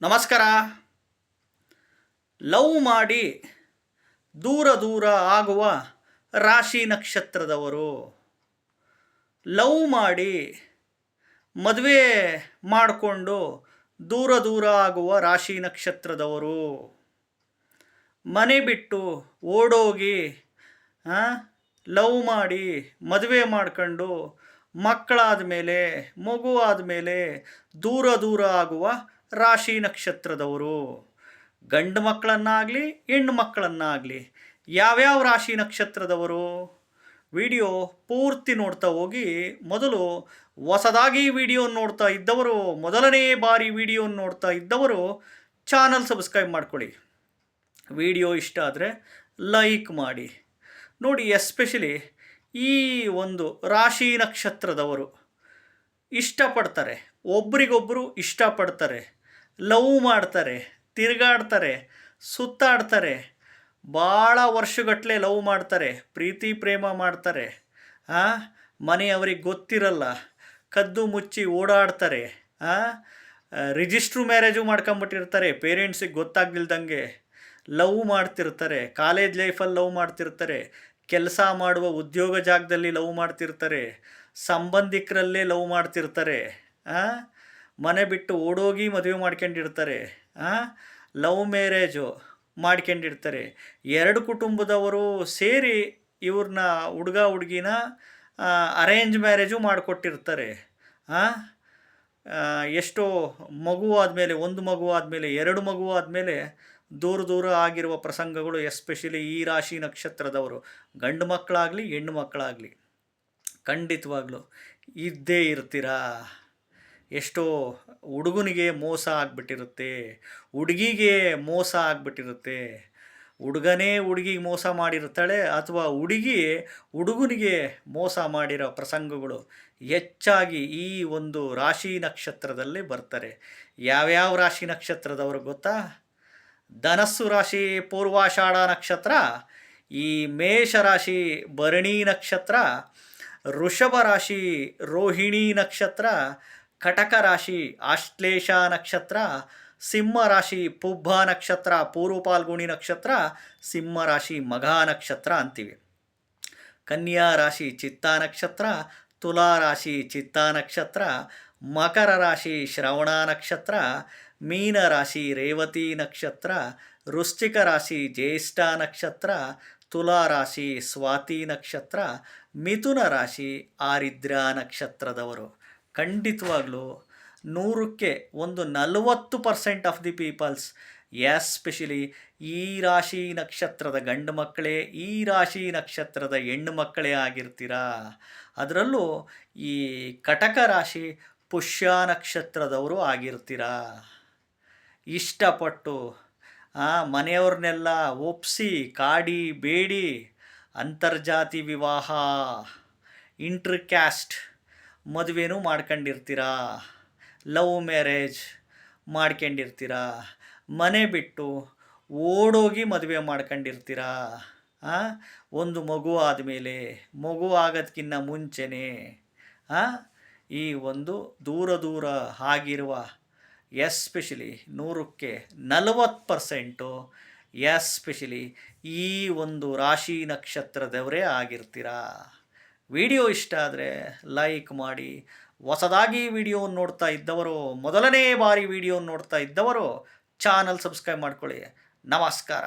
ನಮಸ್ಕಾರ. ಲವ್ ಮಾಡಿ ದೂರ ದೂರ ಆಗುವ ರಾಶಿ ನಕ್ಷತ್ರದವರು, ಲವ್ ಮಾಡಿ ಮದುವೆ ಮಾಡಿಕೊಂಡು ದೂರ ದೂರ ಆಗುವ ರಾಶಿ ನಕ್ಷತ್ರದವರು, ಮನೆ ಬಿಟ್ಟು ಓಡೋಗಿ ಲವ್ ಮಾಡಿ ಮದುವೆ ಮಾಡ್ಕೊಂಡು ಮಕ್ಕಳಾದ ಮೇಲೆ ಮಗು ಆದಮೇಲೆ ದೂರ ದೂರ ಆಗುವ ರಾಶಿ ನಕ್ಷತ್ರದವರು. ಗಂಡು ಮಕ್ಕಳನ್ನಾಗಲಿ ಹೆಣ್ಣು ಮಕ್ಕಳನ್ನಾಗಲಿ ಯಾವ್ಯಾವ ರಾಶಿ ನಕ್ಷತ್ರದವರು ವಿಡಿಯೋ ಪೂರ್ತಿ ನೋಡ್ತಾ ಹೋಗಿ. ಮೊದಲು ಹೊಸದಾಗಿ ವಿಡಿಯೋ ನೋಡ್ತಾ ಇದ್ದವರು, ಮೊದಲನೇ ಬಾರಿ ವಿಡಿಯೋ ನೋಡ್ತಾ ಇದ್ದವರು ಚಾನಲ್ ಸಬ್ಸ್ಕ್ರೈಬ್ ಮಾಡ್ಕೊಳ್ಳಿ. ವಿಡಿಯೋ ಇಷ್ಟ ಆದರೆ ಲೈಕ್ ಮಾಡಿ ನೋಡಿ. ಎಸ್ಪೆಷಲಿ ಈ ಒಂದು ರಾಶಿ ನಕ್ಷತ್ರದವರು ಇಷ್ಟಪಡ್ತಾರೆ, ಒಬ್ರಿಗೊಬ್ಬರು ಇಷ್ಟಪಡ್ತಾರೆ, ಲವ್ ಮಾಡ್ತಾರೆ, ತಿರುಗಾಡ್ತಾರೆ, ಸುತ್ತಾಡ್ತಾರೆ, ಭಾಳ ವರ್ಷಗಟ್ಟಲೆ ಲವ್ ಮಾಡ್ತಾರೆ, ಪ್ರೀತಿ ಪ್ರೇಮ ಮಾಡ್ತಾರೆ. ಮನೆಯವ್ರಿಗೆ ಗೊತ್ತಿರಲ್ಲ, ಕದ್ದು ಮುಚ್ಚಿ ಓಡಾಡ್ತಾರೆ, ರಿಜಿಸ್ಟ್ರು ಮ್ಯಾರೇಜು ಮಾಡ್ಕೊಂಬಿಟ್ಟಿರ್ತಾರೆ, ಪೇರೆಂಟ್ಸಿಗೆ ಗೊತ್ತಾಗ್ದಿಲ್ದಂಗೆ ಲವ್ ಮಾಡ್ತಿರ್ತಾರೆ, ಕಾಲೇಜ್ ಲೈಫಲ್ಲಿ ಲವ್ ಮಾಡ್ತಿರ್ತಾರೆ, ಕೆಲಸ ಮಾಡುವ ಉದ್ಯೋಗ ಜಾಗದಲ್ಲಿ ಲವ್ ಮಾಡ್ತಿರ್ತಾರೆ, ಸಂಬಂಧಿಕರಲ್ಲೇ ಲವ್ ಮಾಡ್ತಿರ್ತಾರೆ, ಮನೆ ಬಿಟ್ಟು ಓಡೋಗಿ ಮದುವೆ ಮಾಡ್ಕೊಂಡಿರ್ತಾರೆ, ಲವ್ ಮ್ಯಾರೇಜು ಮಾಡ್ಕೊಂಡಿರ್ತಾರೆ. ಎರಡು ಕುಟುಂಬದವರು ಸೇರಿ ಇವ್ರನ್ನ ಹುಡುಗ ಹುಡುಗಿನ ಅರೇಂಜ್ ಮ್ಯಾರೇಜು ಮಾಡಿಕೊಟ್ಟಿರ್ತಾರೆ. ಎಷ್ಟೋ ಮಗು ಆದಮೇಲೆ, ಒಂದು ಮಗು ಆದಮೇಲೆ, ಎರಡು ಮಗು ಆದಮೇಲೆ ದೂರ ದೂರ ಆಗಿರುವ ಪ್ರಸಂಗಗಳು ಎಸ್ಪೆಷಲಿ ಈ ರಾಶಿ ನಕ್ಷತ್ರದವರು, ಗಂಡು ಮಕ್ಕಳಾಗಲಿ ಹೆಣ್ಣು ಮಕ್ಕಳಾಗಲಿ ಖಂಡಿತವಾಗ್ಲೂ ಇದ್ದೇ ಇರ್ತೀರಾ. ಎಷ್ಟೋ ಹುಡುಗನಿಗೆ ಮೋಸ ಆಗಿಬಿಟ್ಟಿರುತ್ತೆ, ಹುಡುಗಿಗೆ ಮೋಸ ಆಗಿಬಿಟ್ಟಿರುತ್ತೆ, ಹುಡುಗನೇ ಹುಡುಗಿಗೆ ಮೋಸ ಮಾಡಿರ್ತಾಳೆ, ಅಥವಾ ಹುಡುಗಿ ಹುಡುಗನಿಗೆ ಮೋಸ ಮಾಡಿರೋ ಪ್ರಸಂಗಗಳು ಹೆಚ್ಚಾಗಿ ಈ ಒಂದು ರಾಶಿ ನಕ್ಷತ್ರದಲ್ಲಿ ಬರ್ತಾರೆ. ಯಾವ್ಯಾವ ರಾಶಿ ನಕ್ಷತ್ರದವರು ಗೊತ್ತಾ? ಧನಸ್ಸು ರಾಶಿ ಪೂರ್ವಾಷಾಢ ನಕ್ಷತ್ರ, ಈ ಮೇಷರಾಶಿ ಭರಣಿ ನಕ್ಷತ್ರ, ವೃಷಭ ರಾಶಿ ರೋಹಿಣಿ ನಕ್ಷತ್ರ, ಕಟಕ ರಾಶಿ ಆಶ್ಲೇಷ ನಕ್ಷತ್ರ, ಸಿಂಹ ರಾಶಿ ಪುಬ್ಬ ನಕ್ಷತ್ರ ಪೂರ್ವ ಪಾಲ್ಗುಣಿ ನಕ್ಷತ್ರ, ಸಿಂಹ ರಾಶಿ ಮಘ ನಕ್ಷತ್ರ ಅಂತೀವಿ. ಕನ್ಯಾ ರಾಶಿ ಚಿತ್ತಾ ನಕ್ಷತ್ರ, ತುಲಾ ರಾಶಿ ಚಿತ್ತಾ ನಕ್ಷತ್ರ, ಮಕರ ರಾಶಿ ಶ್ರವಣ ನಕ್ಷತ್ರ, ಮೀನ ರಾಶಿ ರೇವತಿ ನಕ್ಷತ್ರ, ವೃಶ್ಚಿಕ ರಾಶಿ ಜ್ಯೇಷ್ಠ ನಕ್ಷತ್ರ, ತುಲಾ ರಾಶಿ ಸ್ವಾತಿ ನಕ್ಷತ್ರ, ಮಿಥುನ ರಾಶಿ ಆರಿದ್ರ ನಕ್ಷತ್ರದವರು. ಖಂಡಿತವಾಗ್ಲೂ 100ಕ್ಕೆ ಒಂದು 40% ಆಫ್ ದಿ ಪೀಪಲ್ಸ್ ಎಸ್ಪೆಷಲಿ ಈ ರಾಶಿ ನಕ್ಷತ್ರದ ಗಂಡು ಮಕ್ಕಳೇ, ಈ ರಾಶಿ ನಕ್ಷತ್ರದ ಹೆಣ್ಣು ಮಕ್ಕಳೇ ಆಗಿರ್ತೀರಾ. ಅದರಲ್ಲೂ ಈ ಕಟಕ ರಾಶಿ ಪುಷ್ಯ ನಕ್ಷತ್ರದವರು ಆಗಿರ್ತೀರಾ. ಇಷ್ಟಪಟ್ಟು ಮನೆಯವ್ರನ್ನೆಲ್ಲ ಒಪ್ಪಿಸಿ ಕಾಡಿ ಬೇಡಿ ಅಂತರ್ಜಾತಿ ವಿವಾಹ, ಇಂಟರ್ ಕ್ಯಾಸ್ಟ್ ಮದುವೆನೂ ಮಾಡ್ಕೊಂಡಿರ್ತೀರಾ, ಲವ್ ಮ್ಯಾರೇಜ್ ಮಾಡ್ಕೊಂಡಿರ್ತೀರಾ, ಮನೆ ಬಿಟ್ಟು ಓಡೋಗಿ ಮದುವೆ ಮಾಡ್ಕೊಂಡಿರ್ತೀರಾ. ಒಂದು ಮಗು ಆದಮೇಲೆ, ಮಗು ಆಗೋದಕ್ಕಿಂತ ಮುಂಚೆನೇ ಈ ಒಂದು ದೂರ ದೂರ ಆಗಿರುವ ಎಸ್ಪೆಷಲಿ 100ಕ್ಕೆ 40% ಎಸ್ಪೆಷಲಿ ಈ ಒಂದು ರಾಶಿ ನಕ್ಷತ್ರದವರೇ ಆಗಿರ್ತೀರಾ. ವಿಡಿಯೋ ಇಷ್ಟ ಆದರೆ ಲೈಕ್ ಮಾಡಿ. ಹೊಸದಾಗಿ ವಿಡಿಯೋ ನೋಡ್ತಾ ಇದ್ದವರು, ಮೊದಲನೇ ಬಾರಿ ವಿಡಿಯೋ ನೋಡ್ತಾ ಇದ್ದವರು ಚಾನಲ್ ಸಬ್ಸ್ಕ್ರೈಬ್ ಮಾಡ್ಕೊಳ್ಳಿ. ನಮಸ್ಕಾರ.